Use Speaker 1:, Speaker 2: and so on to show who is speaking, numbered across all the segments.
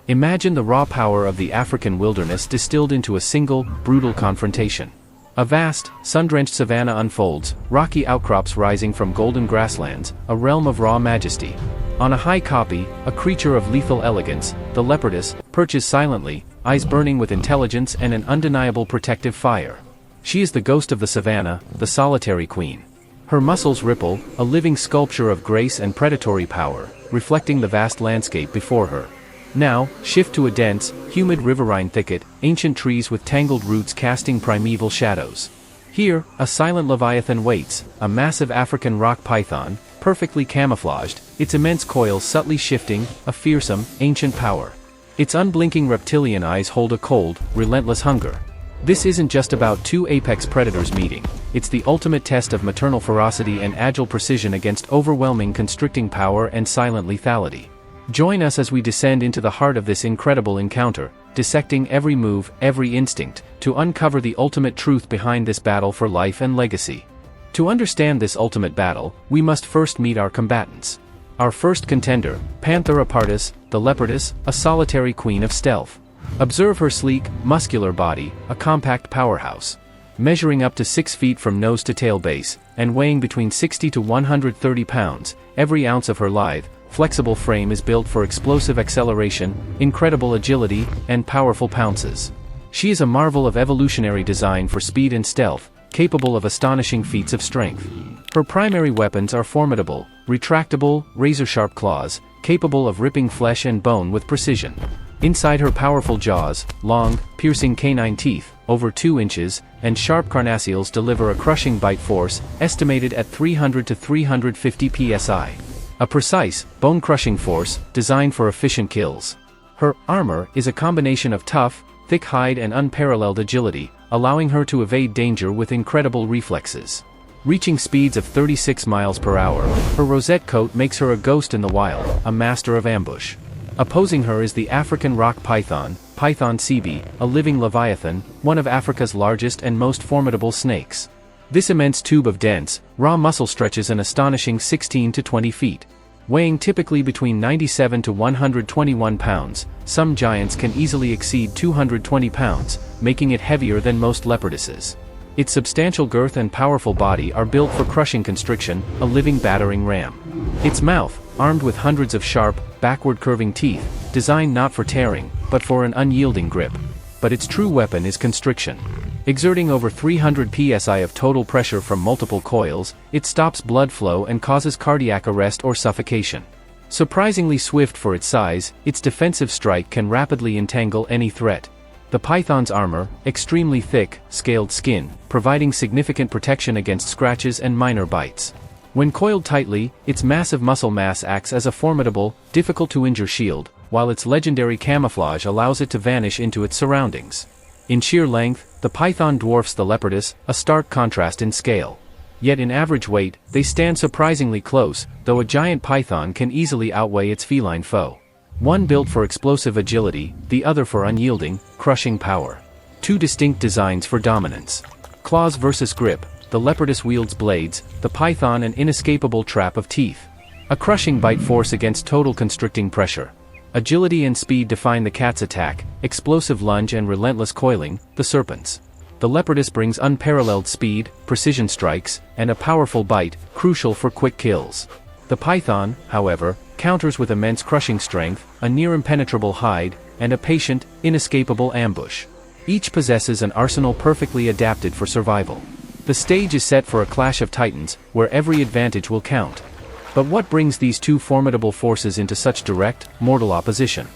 Speaker 1: Imagine the raw power of the African wilderness distilled into a single, brutal confrontation. A vast, sun-drenched savanna unfolds, rocky outcrops rising from golden grasslands, a realm of raw majesty. On a high copy, a creature of lethal elegance, the leopardess, perches silently, eyes burning with intelligence and an undeniable protective fire. She is the ghost of the savanna, the solitary queen. Her muscles ripple, a living sculpture of grace and predatory power, reflecting the vast landscape before her. Now, shift to a dense, humid riverine thicket, ancient trees with tangled roots casting primeval shadows. Here, a silent leviathan waits, a massive African rock python, perfectly camouflaged, its immense coils subtly shifting, a fearsome, ancient power. Its unblinking reptilian eyes hold a cold, relentless hunger. This isn't just about two apex predators meeting, it's the ultimate test of maternal ferocity and agile precision against overwhelming constricting power and silent lethality. Join us as we descend into the heart of this incredible encounter, dissecting every move, every instinct, to uncover the ultimate truth behind this battle for life and legacy. To understand this ultimate battle, we must first meet our combatants. Our first contender, Leopardess, the leopardess, a solitary queen of stealth. Observe her sleek, muscular body, a compact powerhouse. Measuring up to 6 feet from nose to tail base, and weighing between 60 to 130 pounds, every ounce of her lithe, flexible frame is built for explosive acceleration, incredible agility, and powerful pounces. She is a marvel of evolutionary design for speed and stealth, capable of astonishing feats of strength. Her primary weapons are formidable, retractable, razor-sharp claws, capable of ripping flesh and bone with precision. Inside her powerful jaws, long, piercing canine teeth, over 2 inches, and sharp carnassials deliver a crushing bite force, estimated at 300 to 350 psi. A precise, bone-crushing force, designed for efficient kills. Her armor is a combination of tough, thick hide and unparalleled agility, allowing her to evade danger with incredible reflexes. Reaching speeds of 36 miles per hour, her rosette coat makes her a ghost in the wild, a master of ambush. Opposing her is the African rock python, Python cb, a living leviathan, one of Africa's largest and most formidable snakes. This immense tube of dense, raw muscle stretches an astonishing 16 to 20 feet. Weighing typically between 97 to 121 pounds, some giants can easily exceed 220 pounds, making it heavier than most leopardesses. Its substantial girth and powerful body are built for crushing constriction, a living battering ram. Its mouth, armed with hundreds of sharp, backward-curving teeth, designed not for tearing, but for an unyielding grip. But its true weapon is constriction. Exerting over 300 psi of total pressure from multiple coils, it stops blood flow and causes cardiac arrest or suffocation. Surprisingly swift for its size, its defensive strike can rapidly entangle any threat. The python's armor, extremely thick, scaled skin, providing significant protection against scratches and minor bites. When coiled tightly, its massive muscle mass acts as a formidable, difficult-to-injure shield, while its legendary camouflage allows it to vanish into its surroundings. In sheer length, the python dwarfs the leopardess, a stark contrast in scale. Yet in average weight, they stand surprisingly close, though a giant python can easily outweigh its feline foe. One built for explosive agility, the other for unyielding, crushing power. Two distinct designs for dominance. Claws versus grip, the leopardess wields blades, the python an inescapable trap of teeth. A crushing bite force against total constricting pressure. Agility and speed define the cat's attack, explosive lunge and relentless coiling, the serpent's. The leopardess brings unparalleled speed, precision strikes, and a powerful bite, crucial for quick kills. The python, however, counters with immense crushing strength, a near-impenetrable hide, and a patient, inescapable ambush. Each possesses an arsenal perfectly adapted for survival. The stage is set for a clash of titans, where every advantage will count. But what brings these two formidable forces into such direct, mortal opposition?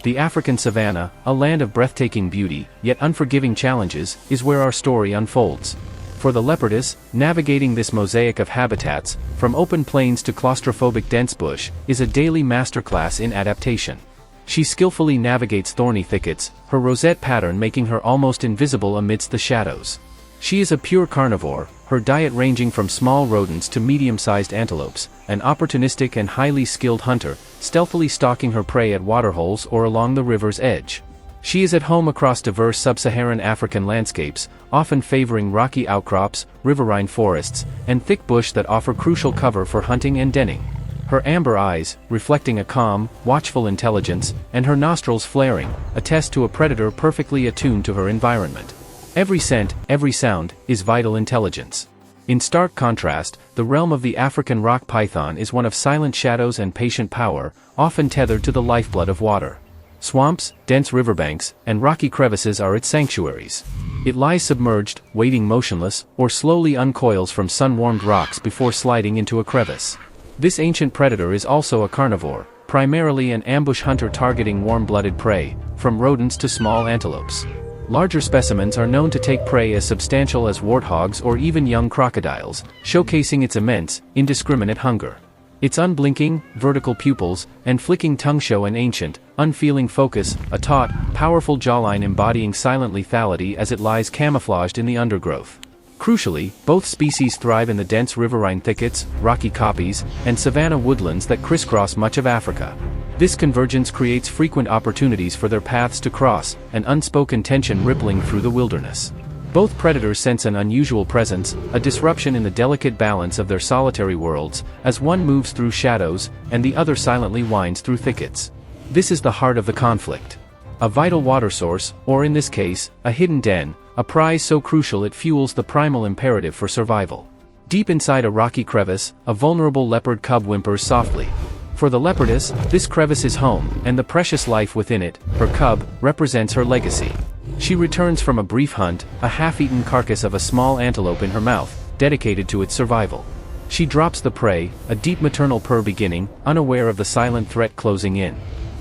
Speaker 1: The African savanna, a land of breathtaking beauty, yet unforgiving challenges, is where our story unfolds. For the leopardess, navigating this mosaic of habitats, from open plains to claustrophobic dense bush, is a daily masterclass in adaptation. She skillfully navigates thorny thickets, her rosette pattern making her almost invisible amidst the shadows. She is a pure carnivore, her diet ranging from small rodents to medium-sized antelopes, an opportunistic and highly skilled hunter, stealthily stalking her prey at waterholes or along the river's edge. She is at home across diverse sub-Saharan African landscapes, often favoring rocky outcrops, riverine forests, and thick bush that offer crucial cover for hunting and denning. Her amber eyes, reflecting a calm, watchful intelligence, and her nostrils flaring, attest to a predator perfectly attuned to her environment. Every scent, every sound, is vital intelligence. In stark contrast, the realm of the African rock python is one of silent shadows and patient power, often tethered to the lifeblood of water. Swamps, dense riverbanks, and rocky crevices are its sanctuaries. It lies submerged, waiting motionless, or slowly uncoils from sun-warmed rocks before sliding into a crevice. This ancient predator is also a carnivore, primarily an ambush hunter targeting warm-blooded prey, from rodents to small antelopes. Larger specimens are known to take prey as substantial as warthogs or even young crocodiles, showcasing its immense, indiscriminate hunger. Its unblinking, vertical pupils, and flicking tongue show an ancient, unfeeling focus, a taut, powerful jawline embodying silent lethality as it lies camouflaged in the undergrowth. Crucially, both species thrive in the dense riverine thickets, rocky koppies, and savanna woodlands that crisscross much of Africa. This convergence creates frequent opportunities for their paths to cross, an unspoken tension rippling through the wilderness. Both predators sense an unusual presence, a disruption in the delicate balance of their solitary worlds, as one moves through shadows, and the other silently winds through thickets. This is the heart of the conflict. A vital water source, or in this case, a hidden den, a prize so crucial it fuels the primal imperative for survival. Deep inside a rocky crevice, a vulnerable leopard cub whimpers softly. For the leopardess, this crevice is home, and the precious life within it, her cub, represents her legacy. She returns from a brief hunt, a half-eaten carcass of a small antelope in her mouth, dedicated to its survival. She drops the prey, a deep maternal purr beginning, unaware of the silent threat closing in.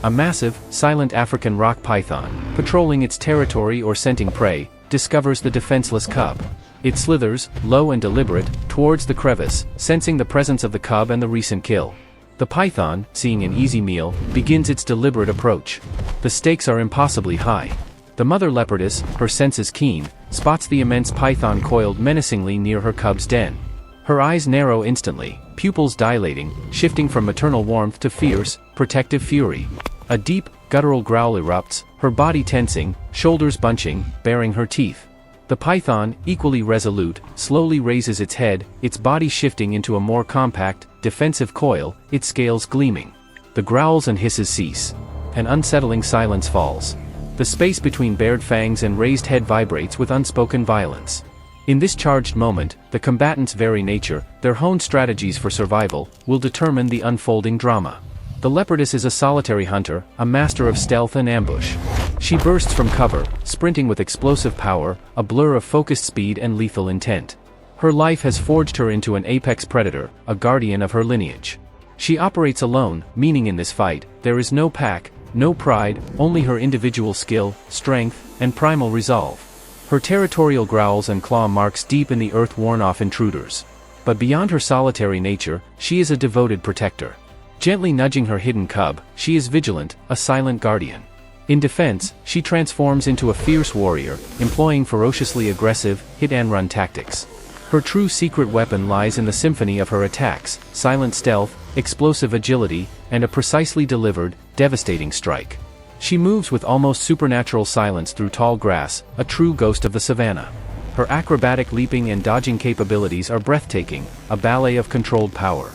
Speaker 1: A massive, silent African rock python, patrolling its territory or scenting prey, discovers the defenseless cub. It slithers, low and deliberate, towards the crevice, sensing the presence of the cub and the recent kill. The python, seeing an easy meal, begins its deliberate approach. The stakes are impossibly high. The mother leopardess, her senses keen, spots the immense python coiled menacingly near her cub's den. Her eyes narrow instantly, pupils dilating, shifting from maternal warmth to fierce, protective fury. A deep, guttural growl erupts, her body tensing, shoulders bunching, baring her teeth. The python, equally resolute, slowly raises its head, its body shifting into a more compact, defensive coil, its scales gleaming. The growls and hisses cease. An unsettling silence falls. The space between bared fangs and raised head vibrates with unspoken violence. In this charged moment, the combatants' very nature, their honed strategies for survival, will determine the unfolding drama. The leopardess is a solitary hunter, a master of stealth and ambush. She bursts from cover, sprinting with explosive power, a blur of focused speed and lethal intent. Her life has forged her into an apex predator, a guardian of her lineage. She operates alone, meaning in this fight, there is no pack, no pride, only her individual skill, strength, and primal resolve. Her territorial growls and claw marks deep in the earth warn off intruders. But beyond her solitary nature, she is a devoted protector. Gently nudging her hidden cub, she is vigilant, a silent guardian. In defense, she transforms into a fierce warrior, employing ferociously aggressive, hit-and-run tactics. Her true secret weapon lies in the symphony of her attacks, silent stealth, explosive agility, and a precisely delivered, devastating strike. She moves with almost supernatural silence through tall grass, a true ghost of the savannah. Her acrobatic leaping and dodging capabilities are breathtaking, a ballet of controlled power.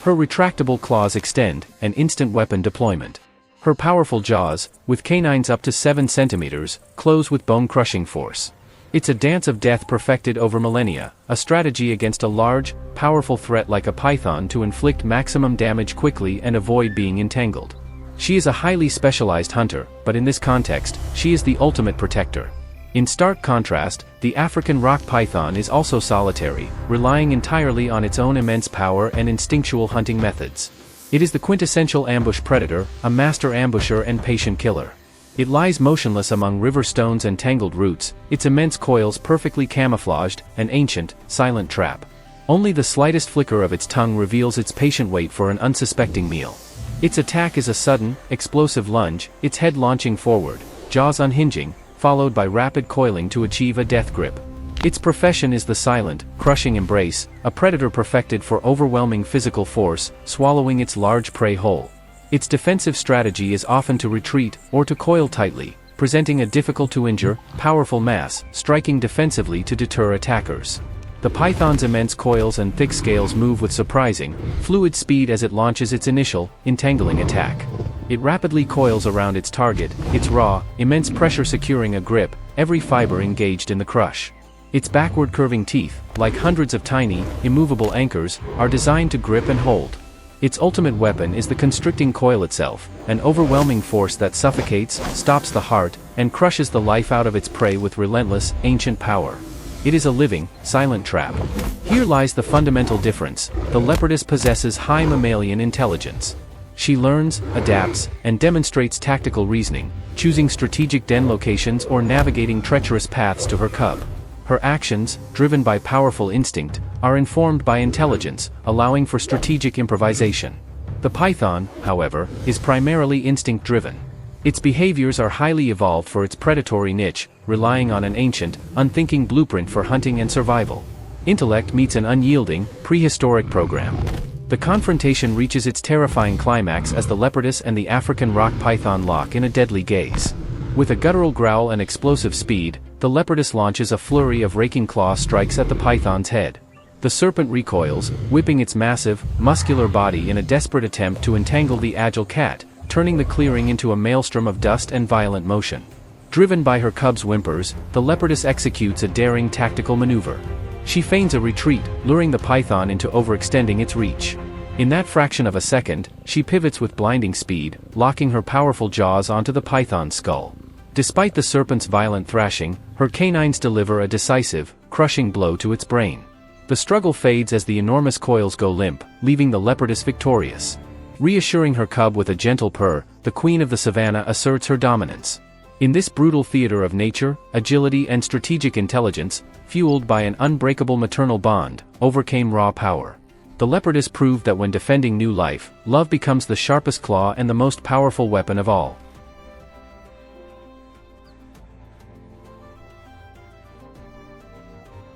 Speaker 1: Her retractable claws extend, an instant weapon deployment. Her powerful jaws, with canines up to 7 centimeters, close with bone-crushing force. It's a dance of death perfected over millennia, a strategy against a large, powerful threat like a python to inflict maximum damage quickly and avoid being entangled. She is a highly specialized hunter, but in this context, she is the ultimate protector. In stark contrast, the African rock python is also solitary, relying entirely on its own immense power and instinctual hunting methods. It is the quintessential ambush predator, a master ambusher and patient killer. It lies motionless among river stones and tangled roots, its immense coils perfectly camouflaged, an ancient, silent trap. Only the slightest flicker of its tongue reveals its patient wait for an unsuspecting meal. Its attack is a sudden, explosive lunge, its head launching forward, jaws unhinging, followed by rapid coiling to achieve a death grip. Its profession is the silent, crushing embrace, a predator perfected for overwhelming physical force, swallowing its large prey whole. Its defensive strategy is often to retreat, or to coil tightly, presenting a difficult-to-injure, powerful mass, striking defensively to deter attackers. The python's immense coils and thick scales move with surprising, fluid speed as it launches its initial, entangling attack. It rapidly coils around its target, its raw, immense pressure securing a grip, every fiber engaged in the crush. Its backward curving teeth, like hundreds of tiny, immovable anchors, are designed to grip and hold. Its ultimate weapon is the constricting coil itself, an overwhelming force that suffocates, stops the heart, and crushes the life out of its prey with relentless, ancient power. It is a living, silent trap. Here lies the fundamental difference: the leopardess possesses high mammalian intelligence. She learns, adapts, and demonstrates tactical reasoning, choosing strategic den locations or navigating treacherous paths to her cub. Her actions, driven by powerful instinct, are informed by intelligence, allowing for strategic improvisation. The python, however, is primarily instinct-driven. Its behaviors are highly evolved for its predatory niche, relying on an ancient, unthinking blueprint for hunting and survival. Intellect meets an unyielding, prehistoric program. The confrontation reaches its terrifying climax as the leopardess and the African rock python lock in a deadly gaze. With a guttural growl and explosive speed, the leopardess launches a flurry of raking claw strikes at the python's head. The serpent recoils, whipping its massive, muscular body in a desperate attempt to entangle the agile cat, turning the clearing into a maelstrom of dust and violent motion. Driven by her cub's whimpers, the leopardess executes a daring tactical maneuver. She feigns a retreat, luring the python into overextending its reach. In that fraction of a second, she pivots with blinding speed, locking her powerful jaws onto the python's skull. Despite the serpent's violent thrashing, her canines deliver a decisive, crushing blow to its brain. The struggle fades as the enormous coils go limp, leaving the leopardess victorious. Reassuring her cub with a gentle purr, the queen of the savannah asserts her dominance. In this brutal theater of nature, agility and strategic intelligence, fueled by an unbreakable maternal bond, overcame raw power. The leopardess proved that when defending new life, love becomes the sharpest claw and the most powerful weapon of all.